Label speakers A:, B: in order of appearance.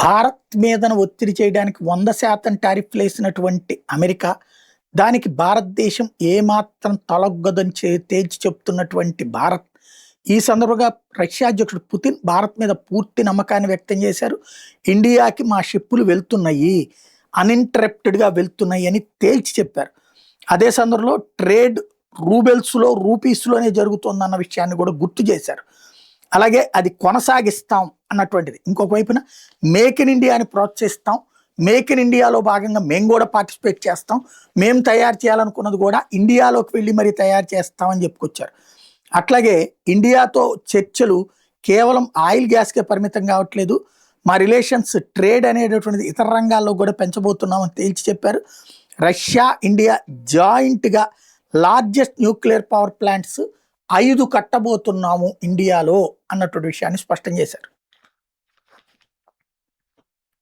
A: భారత్ మీదన ఒత్తిడి చేయడానికి 100% టారిఫ్లు వేసినటువంటి అమెరికా, దానికి భారతదేశం ఏమాత్రం తలొగ్గదని తేల్చి చెప్తున్నటువంటి భారత్, ఈ సందర్భంగా రష్యా అధ్యక్షుడు పుతిన్ భారత్ మీద పూర్తి నమ్మకాన్ని వ్యక్తం చేశారు. ఇండియాకి మా షిప్పులు వెళ్తున్నాయి, అన్ఇంటరప్టెడ్గా వెళ్తున్నాయి అని తేల్చి చెప్పారు. అదే సందర్భంలో ట్రేడ్ రూబెల్స్లో రూపీస్లోనే జరుగుతుందన్న విషయాన్ని కూడా గుర్తు చేశారు. అలాగే అది కొనసాగిస్తాం అన్నటువంటిది. ఇంకొక వైపున మేక్ ఇన్ ఇండియాని ప్రోత్సహిస్తాం, మేక్ ఇన్ ఇండియాలో భాగంగా మేము కూడా పార్టిసిపేట్ చేస్తాం, మేము తయారు చేయాలనుకున్నది కూడా ఇండియాలోకి వెళ్ళి మరీ తయారు చేస్తామని చెప్పుకొచ్చారు. అట్లాగే ఇండియాతో చర్చలు కేవలం ఆయిల్ గ్యాస్కే పరిమితం కావట్లేదు, మా రిలేషన్స్ ట్రేడ్ అనేటటువంటిది ఇతర రంగాల్లో కూడా పెంచబోతున్నామని తేల్చి చెప్పారు. రష్యా ఇండియా జాయింట్గా లార్జెస్ట్ న్యూక్లియర్ పవర్ ప్లాంట్స్ 5 కట్టబోతున్నాము ఇండియాలో అన్నటువంటి విషయాన్ని స్పష్టం చేశారు.